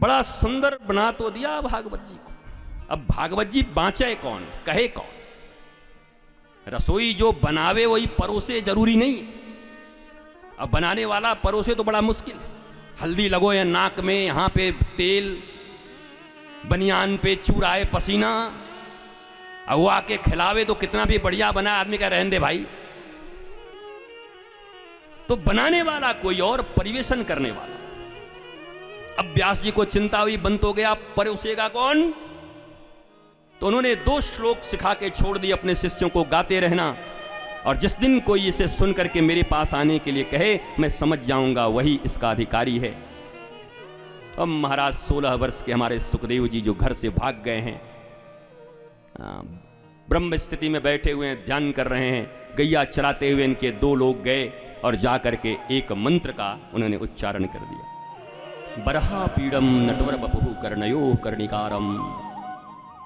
बड़ा सुंदर बना तो दिया भागवत जी को। अब भागवत जी बाँचे कौन, कहे कौन? रसोई जो बनावे वही परोसे, जरूरी नहीं है। अब बनाने वाला परोसे तो बड़ा मुश्किल है। हल्दी लगो या नाक में, यहाँ पे तेल, बनियान पे चूराए पसीना, अब वो आके खिलावे तो कितना भी बढ़िया बना, आदमी का रहने दे भाई। तो बनाने वाला कोई और, परिवेशन करने वाला। अब व्यास जी को चिंता हुई, बंद हो गया, परोसेगा कौन? तो उन्होंने 2 श्लोक सिखा के छोड़ दिए अपने शिष्यों को, गाते रहना, और जिस दिन कोई इसे सुन करके मेरे पास आने के लिए कहे, मैं समझ जाऊंगा वही इसका अधिकारी है। अब महाराज 16 वर्ष के हमारे सुखदेव जी जो घर से भाग गए हैं, ब्रह्म स्थिति में बैठे हुए हैं, ध्यान कर रहे हैं, गैया चराते हुए इनके 2 लोग गए और जा करके एक मंत्र का उन्होंने उच्चारण कर दिया। बरहा पीड़म नटवर बपुः कर्णयो कर्णिकारम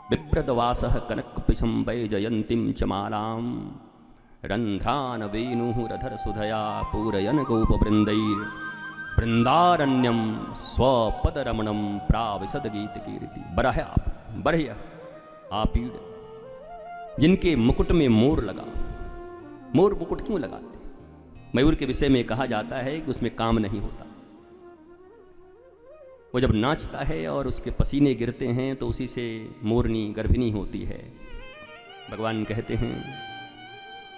बिप्रदवासः कनकपिशं वैजयन्तीं च मालां रंध्रान वेणुरधर सुधया पूरयन गोपवृन्दैर् वृंदारण्यम स्वपदरमणम प्राविशद गीत कीर्ति। बरह्य आपीड़, जिनके मुकुट में मोर लगा। मोर मुकुट क्यों लगाते? मयूर के विषय में कहा जाता है कि उसमें काम नहीं होता। वो जब नाचता है और उसके पसीने गिरते हैं तो उसी से मोरनी गर्भिणी होती है। भगवान कहते हैं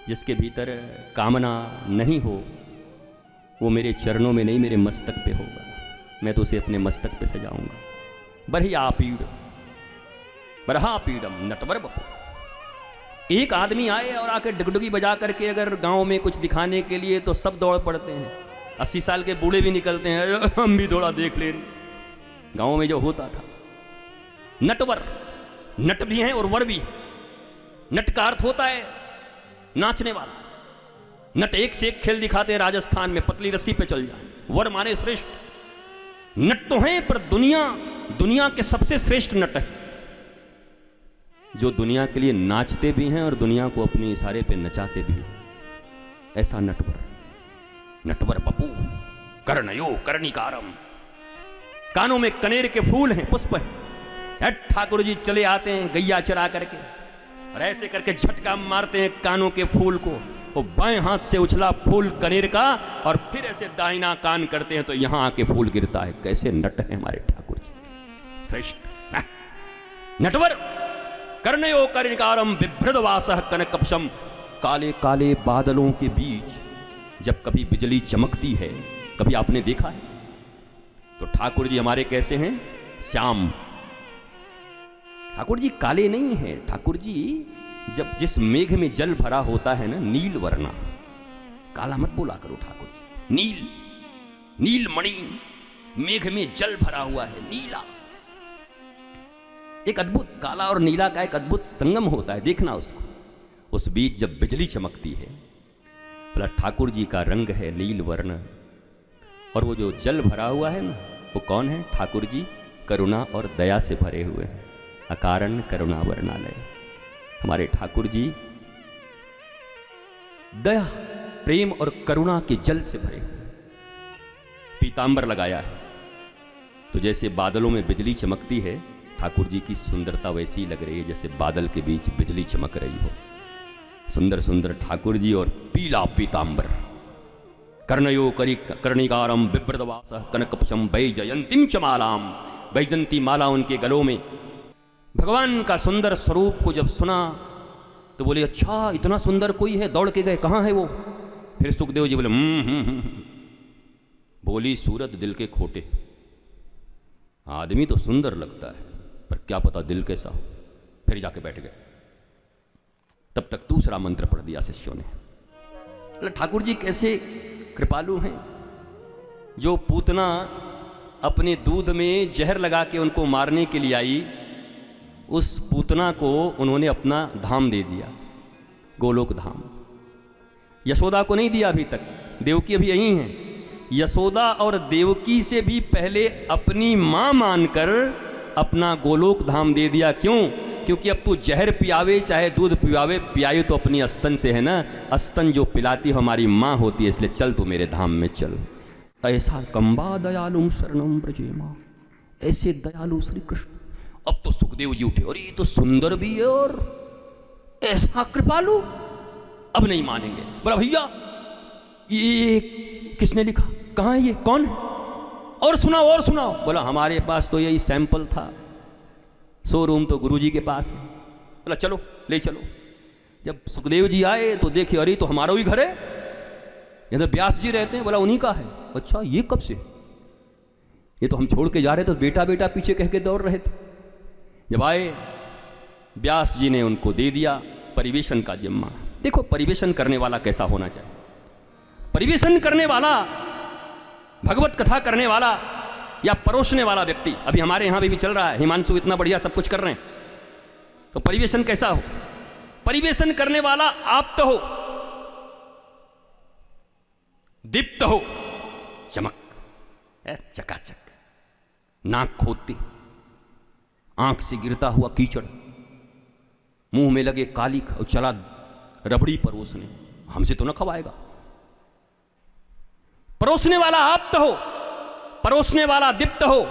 जिसके भीतर कामना नहीं हो वो मेरे चरणों में नहीं, मेरे मस्तक पे होगा, मैं तो उसे अपने मस्तक पे सजाऊंगा। बरहा पीड़म नटवर बपु। एक आदमी आए और आकर डगडुगी बजा करके अगर गांव में कुछ दिखाने के लिए, तो सब दौड़ पड़ते हैं। 80 साल के बूढ़े भी निकलते हैं, हम भी थोड़ा देख ले। गांव में जो होता था, नटवर, नट भी हैं और वर भी। नट का अर्थ होता है नाचने वाला। नट एक से एक खेल दिखाते हैं राजस्थान में, पतली रस्सी पे चल जाए। वर माने श्रेष्ठ। नट तो हैं पर दुनिया के सबसे श्रेष्ठ नट है, जो दुनिया के लिए नाचते भी हैं और दुनिया को अपने इशारे पे नचाते भी हैं। ऐसा नटवर बपू कर्णयो कर्णिकारम। कानों में कनेर के फूल हैं, पुष्प हैं। ठाकुर जी चले आते हैं गैया चरा करके और ऐसे करके झटका मारते हैं कानों के फूल को। वो बाएं हाथ से उछला फूल कनेर का और फिर ऐसे दाहिना कान करते हैं तो यहां आके फूल गिरता है। कैसे नट है हमारे ठाकुर जी, श्रेष्ठ नटवर। कर्णयो कर्णिकारम बिभ्रदवासः कनकपशम। काले काले बादलों के बीच जब कभी बिजली चमकती है, कभी आपने देखा है? तो ठाकुर जी हमारे कैसे हैं? श्याम। ठाकुर जी काले नहीं हैं। ठाकुर जी जब जिस मेघ में जल भरा होता है ना, नील वर्णा। काला मत बोला करो ठाकुर जी, नील मणि, मेघ में जल भरा हुआ है, नीला। एक अद्भुत काला और नीला का एक अद्भुत संगम होता है, देखना उसको। उस बीच जब बिजली चमकती है, बोला ठाकुर जी का रंग है नील वर्ण। और वो जो जल भरा हुआ है ना, वो कौन है? ठाकुर जी करुणा और दया से भरे हुए हैं। अकारण करुणा वर्णालय। हमारे ठाकुर जी दया, प्रेम और करुणा के जल से भरे हुए। पीतांबर लगाया है तो जैसे बादलों में बिजली चमकती है, ठाकुर जी की सुंदरता वैसी लग रही है जैसे बादल के बीच बिजली चमक रही हो। सुंदर सुंदर ठाकुर जी और पीला पीतांबर। कर्णयो कर्णिकारम बिभ्रदवासः कनकपशम वैजयंतीं च मालाम। वैजयंती माला उनके गलों में। भगवान का सुंदर स्वरूप को जब सुना तो बोले अच्छा इतना सुंदर कोई है? दौड़ के गए, कहाँ है वो? फिर सुखदेव जी बोले बोली सूरत दिल के खोटे। आदमी तो सुंदर लगता है पर क्या पता दिल कैसा हो। फिर जाके बैठ गए। तब तक दूसरा मंत्र पढ़ दिया शिष्यों ने। ठाकुर जी कैसे कृपालु हैं। जो पूतना अपने दूध में जहर लगा के उनको मारने के लिए आई, उस पूतना को उन्होंने अपना धाम दे दिया, गोलोक धाम। यशोदा को नहीं दिया अभी तक, देवकी अभी यहीं है। यशोदा और देवकी से भी पहले अपनी मां मानकर अपना गोलोक धाम दे दिया। क्यों? क्योंकि अब तू जहर पियावे चाहे दूध पियावे, पियाई तो अपनी अस्तन से है ना। अस्तन जो पिलाती हमारी माँ होती है, इसलिए चल तू मेरे धाम में चल। ऐसा कंबा दयालुम शरणम ब्रजेमा। ऐसे दयालु श्री कृष्ण। अब तो सुखदेव जी उठे, अरे ये तो सुंदर भी है और ऐसा कृपालु, अब नहीं मानेंगे। बोला भैया ये किसने लिखा, कहाँ है ये, कौन है, और सुनाओ और सुनाओ। बोला हमारे पास तो यही सैंपल था, शोरूम तो गुरुजी के पास है। बोला चलो ले चलो। जब सुखदेव जी आए तो देखे, अरे तो हमारा ही घर है, यहाँ तो व्यास जी रहते हैं। बोला उन्हीं का है। अच्छा ये कब से, ये तो हम छोड़ के जा रहे थे, तो बेटा बेटा पीछे कह के दौड़ रहे थे। जब आए व्यास जी ने उनको दे दिया परिवेशन का जिम्मा। देखो परिवेशन करने वाला कैसा होना चाहिए। परिवेशन करने वाला, भगवत कथा करने वाला या परोसने वाला व्यक्ति, अभी हमारे यहाँ भी चल रहा है, हिमांशु इतना बढ़िया सब कुछ कर रहे हैं, तो परिवेशन कैसा हो। परिवेशन करने वाला आप्त हो, दीप्त हो, चमक, चकाचक, नाक खोदती, आंख से गिरता हुआ कीचड़, मुंह में लगे कालिक और चला रबड़ी परोसने, हमसे तो न खवाएगा। परोसने वाला आप्त हो, परोसने वाला दीप्त हो,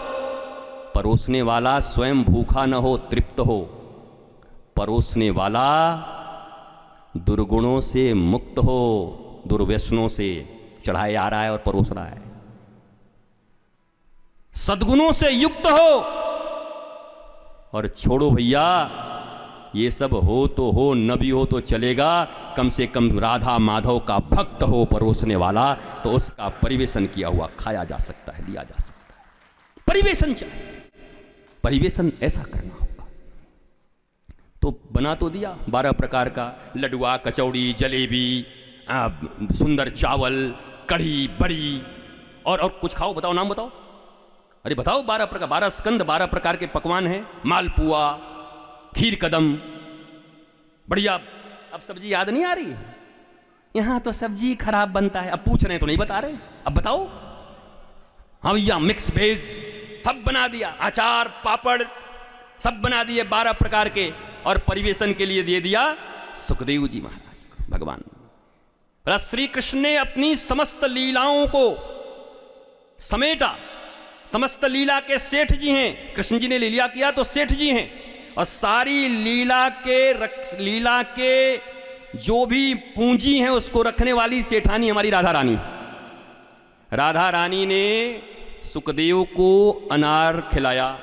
परोसने वाला स्वयं भूखा न हो, तृप्त हो, परोसने वाला दुर्गुणों से मुक्त हो, दुर्व्यसनों से चढ़ाए आ रहा है और परोस रहा है, सद्गुणों से युक्त हो। और छोड़ो भैया ये सब हो तो हो, न भी हो तो चलेगा, कम से कम राधा माधव का भक्त हो परोसने वाला, तो उसका परिवेशन किया हुआ खाया जा सकता है, लिया जा सकता है। परिवेशन चाहिए, परिवेशन ऐसा करना होगा। तो बना तो दिया 12 प्रकार का, लडुआ, कचौड़ी, जलेबी, सुंदर चावल, कढ़ी, बड़ी, और कुछ खाओ, बताओ नाम बताओ। अरे बताओ 12 प्रकार, 12 स्कंद, 12 प्रकार के पकवान हैं, मालपुआ, खीर कदम, बढ़िया। अब सब्जी याद नहीं आ रही है, यहां तो सब्जी खराब बनता है। अब पूछ रहे हैं तो नहीं बता रहे, अब बताओ। हाँ भैया मिक्स वेज सब बना दिया, अचार पापड़ सब बना दिए 12 प्रकार के, और परिवेशन के लिए दे दिया सुखदेव जी महाराज को। भगवान श्री कृष्ण ने अपनी समस्त लीलाओं को समेटा। समस्त लीला के सेठ जी हैं, कृष्ण जी ने लीला किया तो सेठ जी हैं, और सारी लीला के जो भी पूंजी है उसको रखने वाली सेठानी हमारी राधा रानी। राधा रानी ने सुखदेव को अनार खिलाया।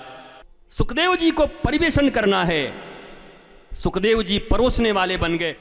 सुखदेव जी को परिवेशन करना है, सुखदेव जी परोसने वाले बन गए।